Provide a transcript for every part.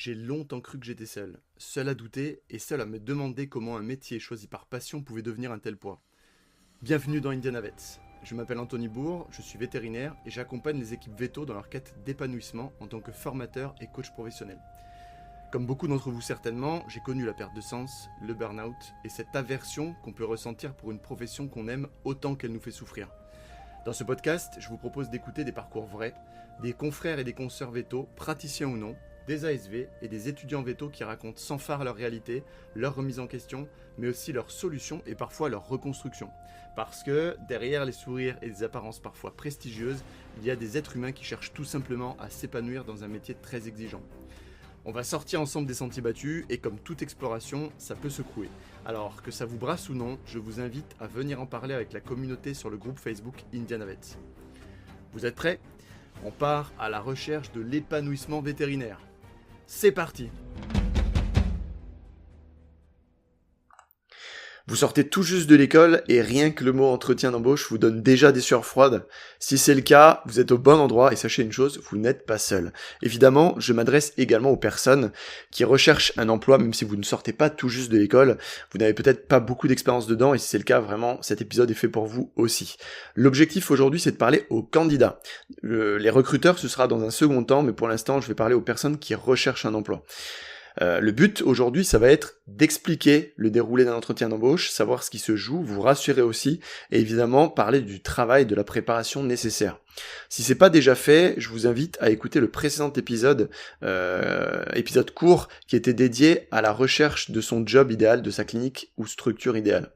J'ai longtemps cru que j'étais seul à douter et seul à me demander comment un métier choisi par passion pouvait devenir un tel poids. Bienvenue dans Indiana Vets. Je m'appelle Anthony Bourg, je suis vétérinaire et j'accompagne les équipes véto dans leur quête d'épanouissement en tant que formateur et coach professionnel. Comme beaucoup d'entre vous certainement, j'ai connu la perte de sens, le burn-out et cette aversion qu'on peut ressentir pour une profession qu'on aime autant qu'elle nous fait souffrir. Dans ce podcast, je vous propose d'écouter des parcours vrais, des confrères et des consoeurs véto, praticiens ou non, des ASV et des étudiants véto qui racontent sans phare leur réalité, leur remise en question, mais aussi leurs solutions et parfois leur reconstruction. Parce que derrière les sourires et des apparences parfois prestigieuses, il y a des êtres humains qui cherchent tout simplement à s'épanouir dans un métier très exigeant. On va sortir ensemble des sentiers battus et comme toute exploration, ça peut secouer. Alors que ça vous brasse ou non, je vous invite à venir en parler avec la communauté sur le groupe Facebook Indiana Vets. Vous êtes prêts ? On part à la recherche de l'épanouissement vétérinaire. C'est parti! Vous sortez tout juste de l'école et rien que le mot entretien d'embauche vous donne déjà des sueurs froides. Si c'est le cas, vous êtes au bon endroit et sachez une chose, vous n'êtes pas seul. Évidemment, je m'adresse également aux personnes qui recherchent un emploi même si vous ne sortez pas tout juste de l'école. Vous n'avez peut-être pas beaucoup d'expérience dedans et si c'est le cas, vraiment, cet épisode est fait pour vous aussi. L'objectif aujourd'hui, c'est de parler aux candidats. Les recruteurs, ce sera dans un second temps, mais pour l'instant, je vais parler aux personnes qui recherchent un emploi. Le but aujourd'hui, ça va être d'expliquer le déroulé d'un entretien d'embauche, savoir ce qui se joue, vous rassurer aussi, et évidemment parler du travail, de la préparation nécessaire. Si c'est pas déjà fait, je vous invite à écouter le précédent épisode court, qui était dédié à la recherche de son job idéal, de sa clinique ou structure idéale.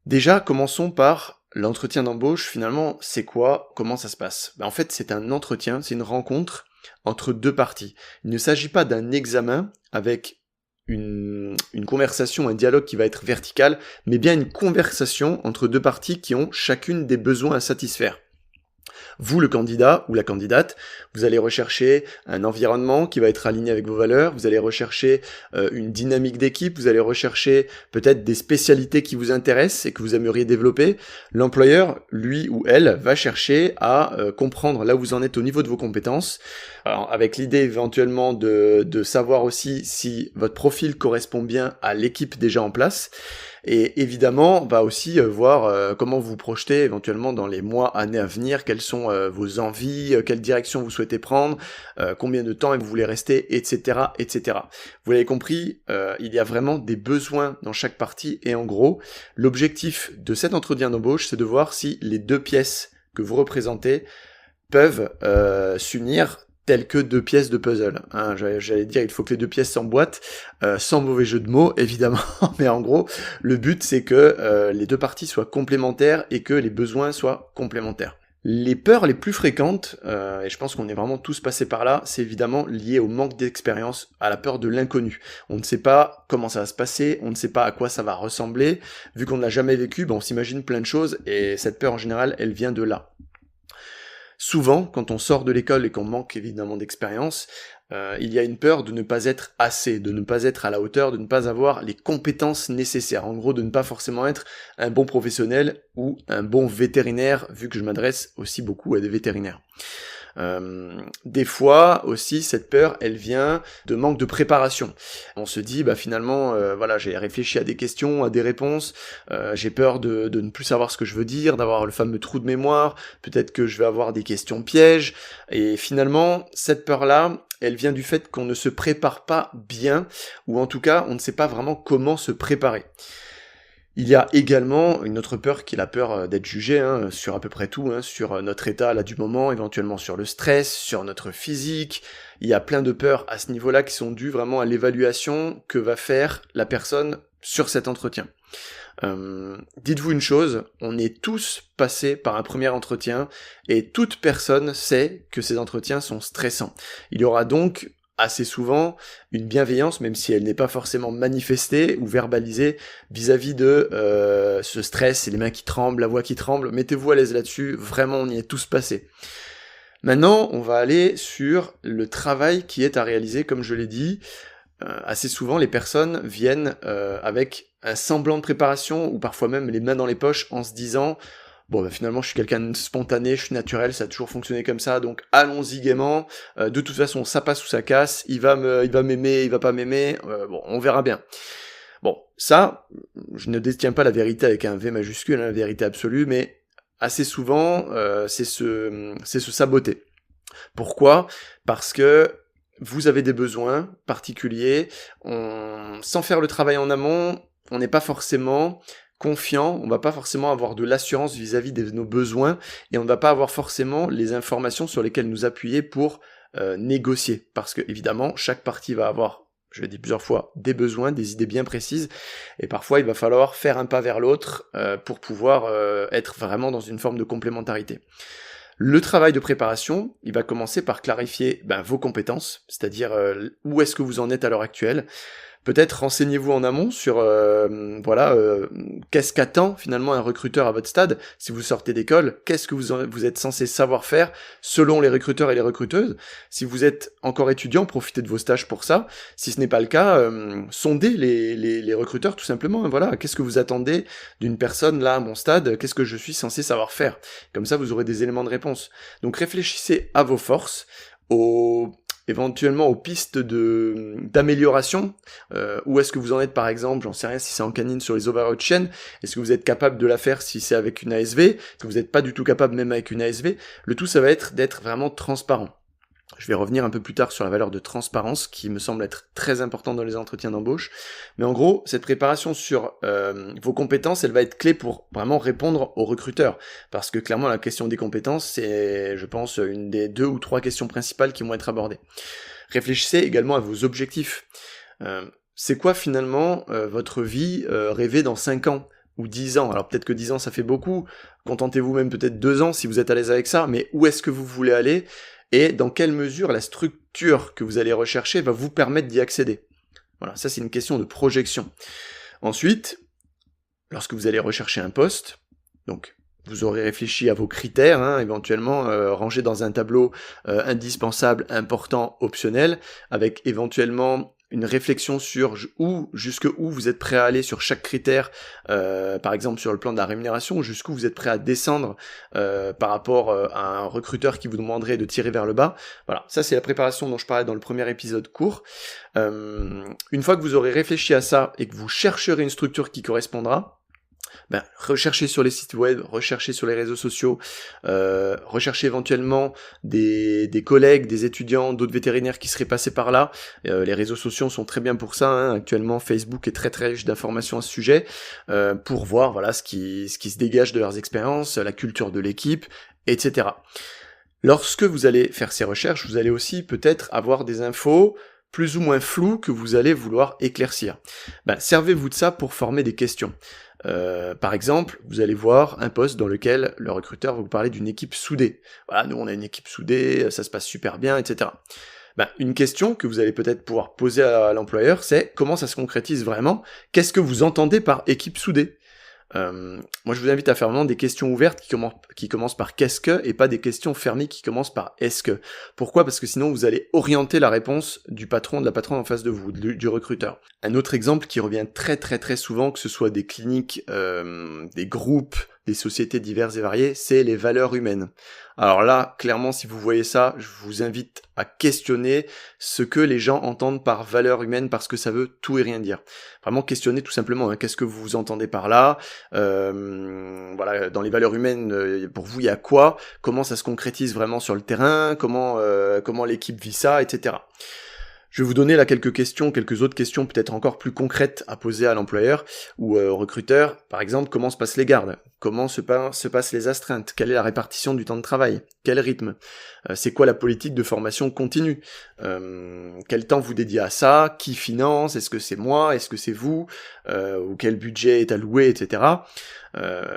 Déjà, commençons par l'entretien d'embauche. Finalement, c'est quoi ? Comment ça se passe ? En fait, c'est un entretien, c'est une rencontre entre deux parties. Il ne s'agit pas d'un examen avec une conversation, un dialogue qui va être vertical, mais bien une conversation entre deux parties qui ont chacune des besoins à satisfaire. Vous, le candidat ou la candidate, vous allez rechercher un environnement qui va être aligné avec vos valeurs, vous allez rechercher une dynamique d'équipe, vous allez rechercher peut-être des spécialités qui vous intéressent et que vous aimeriez développer. L'employeur, lui ou elle, va chercher à comprendre là où vous en êtes au niveau de vos compétences, alors, avec l'idée éventuellement de savoir aussi si votre profil correspond bien à l'équipe déjà en place. Et évidemment, on va aussi voir comment vous vous projetez éventuellement dans les mois, années à venir, quelles sont vos envies, quelle direction vous souhaitez prendre, combien de temps vous voulez rester, etc., etc. Vous l'avez compris, il y a vraiment des besoins dans chaque partie, et en gros, l'objectif de cet entretien d'embauche, c'est de voir si les deux pièces que vous représentez peuvent s'unir telles que deux pièces de puzzle. Hein, j'allais dire, il faut que les deux pièces s'emboîtent, sans mauvais jeu de mots, évidemment, mais en gros, le but, c'est que les deux parties soient complémentaires et que les besoins soient complémentaires. Les peurs les plus fréquentes, et je pense qu'on est vraiment tous passés par là, c'est évidemment lié au manque d'expérience, à la peur de l'inconnu. On ne sait pas comment ça va se passer, on ne sait pas à quoi ça va ressembler. Vu qu'on ne l'a jamais vécu, on s'imagine plein de choses, et cette peur en général, elle vient de là. Souvent, quand on sort de l'école et qu'on manque évidemment d'expérience, il y a une peur de ne pas être assez, de ne pas être à la hauteur, de ne pas avoir les compétences nécessaires. En gros, de ne pas forcément être un bon professionnel ou un bon vétérinaire, vu que je m'adresse aussi beaucoup à des vétérinaires. Des fois aussi, cette peur, elle vient de manque de préparation. On se dit, finalement, j'ai réfléchi à des questions, à des réponses, j'ai peur de ne plus savoir ce que je veux dire, d'avoir le fameux trou de mémoire, peut-être que je vais avoir des questions pièges, et finalement, cette peur-là, elle vient du fait qu'on ne se prépare pas bien, ou en tout cas, on ne sait pas vraiment comment se préparer. Il y a également une autre peur qui est la peur d'être jugé sur à peu près tout, sur notre état là du moment, éventuellement sur le stress, sur notre physique. Il y a plein de peurs à ce niveau-là qui sont dues vraiment à l'évaluation que va faire la personne sur cet entretien. Dites-vous une chose, on est tous passés par un premier entretien et toute personne sait que ces entretiens sont stressants. Il y aura donc assez souvent une bienveillance, même si elle n'est pas forcément manifestée ou verbalisée vis-à-vis de ce stress, et les mains qui tremblent, la voix qui tremble. Mettez-vous à l'aise là-dessus, vraiment on y est tous passés. Maintenant, on va aller sur le travail qui est à réaliser, comme je l'ai dit. Assez souvent, les personnes viennent avec un semblant de préparation, ou parfois même les mains dans les poches, en se disant Bon, bah, finalement, je suis quelqu'un de spontané, je suis naturel, ça a toujours fonctionné comme ça, donc allons-y gaiement. De toute façon, ça passe ou ça casse. Il va m'aimer, il va pas m'aimer. Bon, on verra bien. Bon, ça, je ne détiens pas la vérité avec un V majuscule, hein, la vérité absolue, mais assez souvent, c'est se saboter. Pourquoi ? Parce que vous avez des besoins particuliers, sans faire le travail en amont, on n'est pas forcément confiant, on va pas forcément avoir de l'assurance vis-à-vis de nos besoins, et on ne va pas avoir forcément les informations sur lesquelles nous appuyer pour négocier. Parce que, évidemment, chaque partie va avoir, je l'ai dit plusieurs fois, des besoins, des idées bien précises, et parfois il va falloir faire un pas vers l'autre pour pouvoir être vraiment dans une forme de complémentarité. Le travail de préparation, il va commencer par clarifier vos compétences, c'est-à-dire où est-ce que vous en êtes à l'heure actuelle. Peut-être renseignez-vous en amont sur qu'est-ce qu'attend finalement un recruteur à votre stade. Si vous sortez d'école, qu'est-ce que vous êtes censé savoir faire selon les recruteurs et les recruteuses. Si vous êtes encore étudiant, profitez de vos stages pour ça. Si ce n'est pas le cas, sondez les recruteurs tout simplement. Voilà, qu'est-ce que vous attendez d'une personne là à mon stade ? Qu'est-ce que je suis censé savoir faire ? Comme ça, vous aurez des éléments de réponse. Donc réfléchissez à vos forces, éventuellement aux pistes d'amélioration, où est-ce que vous en êtes par exemple, j'en sais rien si c'est en canine sur les overload chain, est-ce que vous êtes capable de la faire si c'est avec une ASV, est-ce que vous n'êtes pas du tout capable même avec une ASV, le tout ça va être d'être vraiment transparent. Je vais revenir un peu plus tard sur la valeur de transparence qui me semble être très importante dans les entretiens d'embauche. Mais en gros, cette préparation sur vos compétences, elle va être clé pour vraiment répondre aux recruteurs. Parce que clairement, la question des compétences, c'est, je pense, une des 2 ou 3 questions principales qui vont être abordées. Réfléchissez également à vos objectifs. C'est quoi finalement votre vie rêvée dans 5 ans ou 10 ans? Alors peut-être que 10 ans ça fait beaucoup, contentez-vous même peut-être 2 ans si vous êtes à l'aise avec ça, mais où est-ce que vous voulez aller ? Et dans quelle mesure la structure que vous allez rechercher va vous permettre d'y accéder. Voilà, ça c'est une question de projection. Ensuite, lorsque vous allez rechercher un poste, donc vous aurez réfléchi à vos critères, éventuellement rangés dans un tableau indispensable, important, optionnel, avec éventuellement une réflexion sur jusque où vous êtes prêt à aller sur chaque critère, par exemple sur le plan de la rémunération, jusqu'où vous êtes prêt à descendre par rapport à un recruteur qui vous demanderait de tirer vers le bas. Voilà, ça c'est la préparation dont je parlais dans le premier épisode court. Une fois que vous aurez réfléchi à ça et que vous chercherez une structure qui correspondra, recherchez sur les sites web, recherchez sur les réseaux sociaux, recherchez éventuellement des collègues, des étudiants, d'autres vétérinaires qui seraient passés par là. Les réseaux sociaux sont très bien pour ça, Actuellement, Facebook est très très riche d'informations à ce sujet, pour voir voilà ce qui se dégage de leurs expériences, la culture de l'équipe, etc. Lorsque vous allez faire ces recherches, vous allez aussi peut-être avoir des infos plus ou moins floues que vous allez vouloir éclaircir. Servez-vous de ça pour former des questions. Par exemple, vous allez voir un poste dans lequel le recruteur va vous parler d'une équipe soudée. Voilà, nous on a une équipe soudée, ça se passe super bien, etc. Une question que vous allez peut-être pouvoir poser à l'employeur, c'est comment ça se concrétise vraiment ? Qu'est-ce que vous entendez par équipe soudée ? Moi je vous invite à faire vraiment des questions ouvertes qui commencent par qu'est-ce que et pas des questions fermées qui commencent par est-ce que. Pourquoi ? Parce que sinon vous allez orienter la réponse du patron, de la patronne en face de vous, du recruteur. Un autre exemple qui revient très très très souvent, que ce soit des cliniques, des groupes, des sociétés diverses et variées, c'est les valeurs humaines. Alors là, clairement, si vous voyez ça, je vous invite à questionner ce que les gens entendent par valeur humaine, parce que ça veut tout et rien dire. Vraiment questionner tout simplement, qu'est-ce que vous entendez par là ? Voilà, dans les valeurs humaines, pour vous, il y a quoi ? Comment ça se concrétise vraiment sur le terrain ? Comment l'équipe vit ça, etc. Je vais vous donner là quelques autres questions peut-être encore plus concrètes à poser à l'employeur ou au recruteur. Par exemple, comment se passent les gardes ? Comment se passent les astreintes ? Quelle est la répartition du temps de travail ? Quel rythme ? C'est quoi la politique de formation continue ? Quel temps vous dédiez à ça ? Qui finance ? Est-ce que c'est moi ? Est-ce que c'est vous ? Ou quel budget est alloué, etc.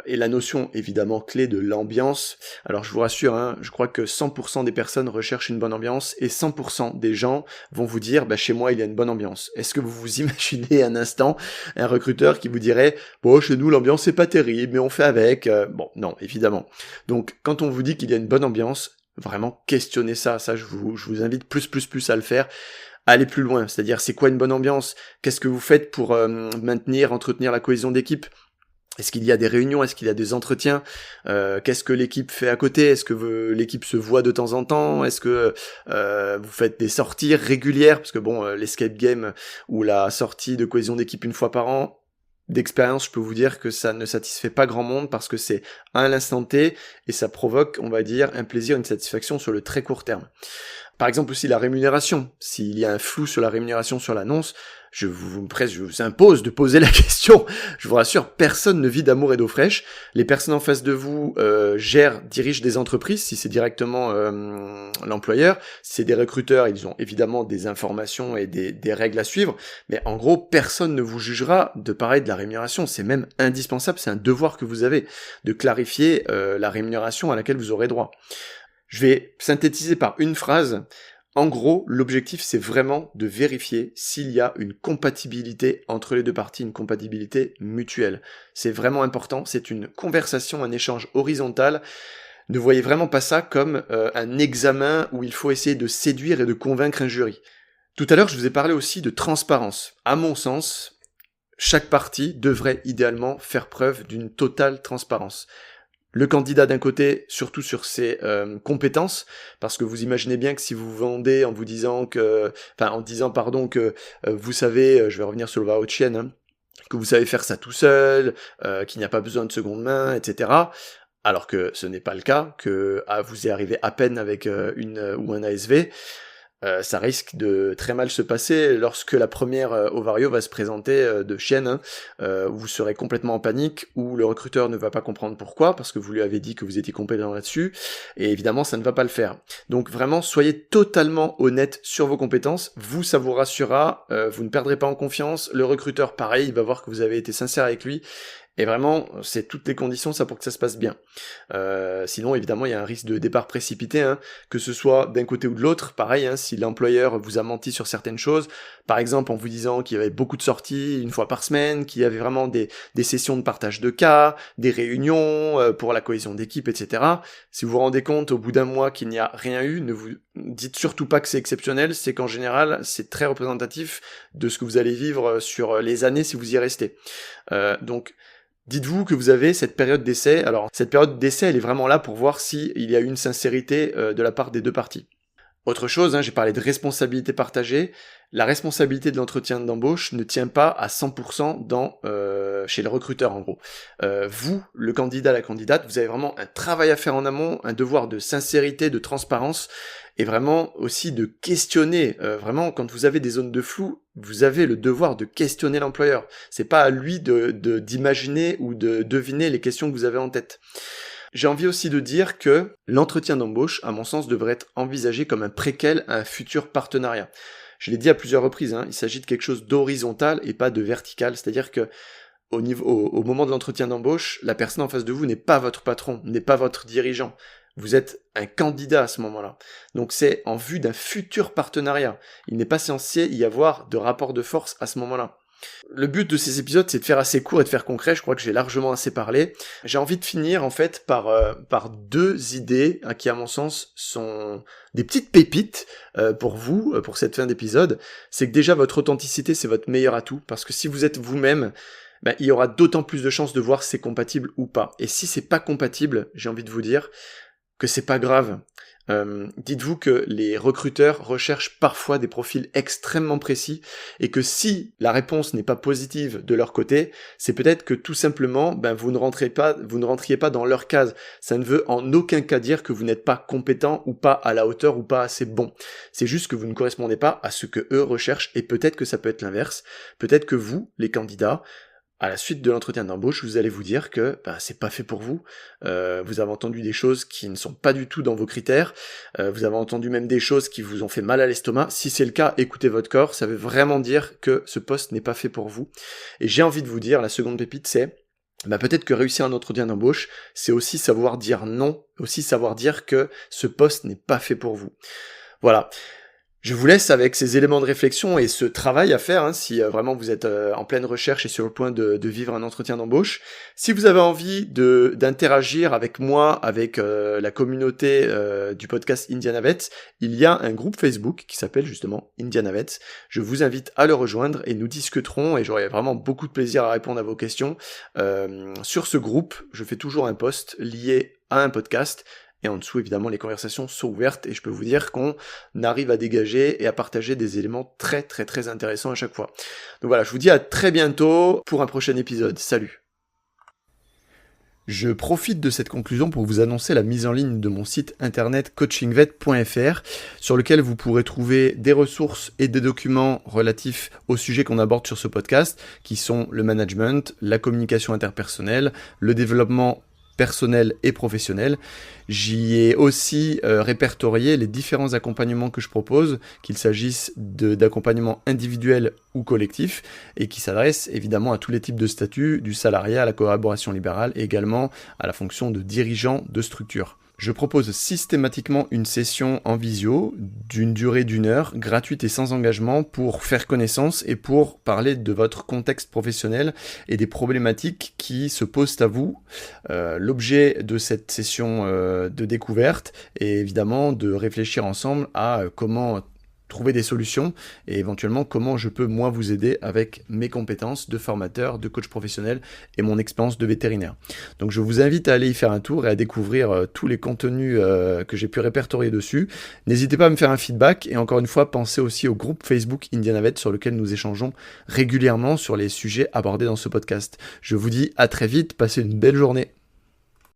Et la notion évidemment clé de l'ambiance. Alors je vous rassure, je crois que 100% des personnes recherchent une bonne ambiance et 100% des gens vont vous dire chez moi il y a une bonne ambiance. Est-ce que vous vous imaginez un instant un recruteur qui vous dirait chez nous l'ambiance c'est pas terrible mais on fait avec non évidemment. Donc quand on vous dit qu'il y a une bonne ambiance, vraiment questionnez ça je vous invite plus à le faire. Aller plus loin, c'est-à-dire c'est quoi une bonne ambiance ? Qu'est-ce que vous faites pour entretenir la cohésion d'équipe ? Est-ce qu'il y a des réunions? Est-ce qu'il y a des entretiens? Qu'est-ce que l'équipe fait à côté? Est-ce que l'équipe se voit de temps en temps? Est-ce que vous faites des sorties régulières? Parce que bon, l'escape game ou la sortie de cohésion d'équipe une fois par an, d'expérience, je peux vous dire que ça ne satisfait pas grand monde parce que c'est à l'instant T et ça provoque, on va dire, un plaisir, une satisfaction sur le très court terme. Par exemple aussi la rémunération. S'il y a un flou sur la rémunération sur l'annonce, je vous impose de poser la question. Je vous rassure, personne ne vit d'amour et d'eau fraîche. Les personnes en face de vous dirigent des entreprises, si c'est directement l'employeur. Si c'est des recruteurs, ils ont évidemment des informations et des règles à suivre. Mais en gros, personne ne vous jugera de parler de la rémunération. C'est même indispensable, c'est un devoir que vous avez de clarifier la rémunération à laquelle vous aurez droit. Je vais synthétiser par une phrase. En gros, l'objectif, c'est vraiment de vérifier s'il y a une compatibilité entre les deux parties, une compatibilité mutuelle. C'est vraiment important, c'est une conversation, un échange horizontal. Ne voyez vraiment pas ça comme un examen où il faut essayer de séduire et de convaincre un jury. Tout à l'heure, je vous ai parlé aussi de transparence. À mon sens, chaque partie devrait idéalement faire preuve d'une totale transparence. Le candidat d'un côté, surtout sur ses compétences, parce que vous imaginez bien que si vous vendez en disant que vous savez, je vais revenir sur le va chienne, hein, que vous savez faire ça tout seul, qu'il n'y a pas besoin de seconde main, etc. Alors que ce n'est pas le cas, que vous y arrivez à peine avec ou un ASV. Ça risque de très mal se passer lorsque la première Ovario va se présenter de chienne, hein, où vous serez complètement en panique, où le recruteur ne va pas comprendre pourquoi, parce que vous lui avez dit que vous étiez compétent là-dessus, et évidemment ça ne va pas le faire. Donc vraiment, soyez totalement honnête sur vos compétences, vous, ça vous rassurera, vous ne perdrez pas en confiance, le recruteur pareil, il va voir que vous avez été sincère avec lui, et vraiment, c'est toutes les conditions ça pour que ça se passe bien. Sinon, évidemment, il y a un risque de départ précipité, hein, que ce soit d'un côté ou de l'autre. Pareil, hein, si l'employeur vous a menti sur certaines choses, par exemple en vous disant qu'il y avait beaucoup de sorties une fois par semaine, qu'il y avait vraiment des sessions de partage de cas, des réunions pour la cohésion d'équipe, etc. Si vous vous rendez compte au bout d'un mois qu'il n'y a rien eu, ne vous dites surtout pas que c'est exceptionnel, c'est qu'en général, c'est très représentatif de ce que vous allez vivre sur les années si vous y restez. Donc, dites-vous que vous avez cette période d'essai. Alors, cette période d'essai, elle est vraiment là pour voir s'il y a eu une sincérité de la part des deux parties. Autre chose, hein, j'ai parlé de responsabilité partagée. La responsabilité de l'entretien d'embauche ne tient pas à 100% chez le recruteur, en gros. Vous, le candidat, la candidate, vous avez vraiment un travail à faire en amont, un devoir de sincérité, de transparence, et vraiment aussi de questionner. Vraiment, quand vous avez des zones de flou, vous avez le devoir de questionner l'employeur. C'est pas à lui d'imaginer ou de deviner les questions que vous avez en tête. J'ai envie aussi de dire que l'entretien d'embauche, à mon sens, devrait être envisagé comme un préquel à un futur partenariat. Je l'ai dit à plusieurs reprises, hein, il s'agit de quelque chose d'horizontal et pas de vertical, c'est-à-dire que au moment de l'entretien d'embauche, la personne en face de vous n'est pas votre patron, n'est pas votre dirigeant. Vous êtes un candidat à ce moment-là. Donc c'est en vue d'un futur partenariat. Il n'est pas censé y avoir de rapport de force à ce moment-là. Le but de ces épisodes, c'est de faire assez court et de faire concret. Je crois que j'ai largement assez parlé. J'ai envie de finir, en fait, par deux idées qui, à mon sens, sont des petites pépites pour vous, pour cette fin d'épisode. C'est que déjà, votre authenticité, c'est votre meilleur atout. Parce que si vous êtes vous-même, il y aura d'autant plus de chances de voir si c'est compatible ou pas. Et si c'est pas compatible, j'ai envie de vous dire que c'est pas grave. Dites-vous que les recruteurs recherchent parfois des profils extrêmement précis et que si la réponse n'est pas positive de leur côté, c'est peut-être que tout simplement vous ne rentriez pas dans leur case. Ça ne veut en aucun cas dire que vous n'êtes pas compétent ou pas à la hauteur ou pas assez bon. C'est juste que vous ne correspondez pas à ce que eux recherchent et peut-être que ça peut être l'inverse. Peut-être que vous, les candidats, à la suite de l'entretien d'embauche, vous allez vous dire que c'est pas fait pour vous. Vous avez entendu des choses qui ne sont pas du tout dans vos critères. Vous avez entendu même des choses qui vous ont fait mal à l'estomac. Si c'est le cas, écoutez votre corps. Ça veut vraiment dire que ce poste n'est pas fait pour vous. Et j'ai envie de vous dire, la seconde pépite, c'est peut-être que réussir un entretien d'embauche, c'est aussi savoir dire non, aussi savoir dire que ce poste n'est pas fait pour vous. Voilà. Je vous laisse avec ces éléments de réflexion et ce travail à faire si vraiment vous êtes en pleine recherche et sur le point de vivre un entretien d'embauche. Si vous avez envie d'interagir avec moi, avec la communauté du podcast Indianavet, il y a un groupe Facebook qui s'appelle justement Indianavet. Je vous invite à le rejoindre et nous discuterons et j'aurai vraiment beaucoup de plaisir à répondre à vos questions. Sur ce groupe, je fais toujours un post lié à un podcast. Et en dessous, évidemment, les conversations sont ouvertes et je peux vous dire qu'on arrive à dégager et à partager des éléments très très très intéressants à chaque fois. Donc voilà, je vous dis à très bientôt pour un prochain épisode. Salut! Je profite de cette conclusion pour vous annoncer la mise en ligne de mon site internet coachingvet.fr sur lequel vous pourrez trouver des ressources et des documents relatifs aux sujets qu'on aborde sur ce podcast qui sont le management, la communication interpersonnelle, le développement personnel et professionnel. J'y ai aussi répertorié les différents accompagnements que je propose, qu'il s'agisse d'accompagnements individuels ou collectifs, et qui s'adressent évidemment à tous les types de statuts, du salariat à la collaboration libérale, et également à la fonction de dirigeant de structure. Je propose systématiquement une session en visio d'une durée d'1 heure, gratuite et sans engagement, pour faire connaissance et pour parler de votre contexte professionnel et des problématiques qui se posent à vous. L'objet de cette session de découverte est évidemment de réfléchir ensemble à comment trouver des solutions et éventuellement comment je peux moi vous aider avec mes compétences de formateur, de coach professionnel et mon expérience de vétérinaire. Donc je vous invite à aller y faire un tour et à découvrir tous les contenus que j'ai pu répertorier dessus. N'hésitez pas à me faire un feedback et encore une fois pensez aussi au groupe Facebook Indianavet sur lequel nous échangeons régulièrement sur les sujets abordés dans ce podcast. Je vous dis à très vite, passez une belle journée.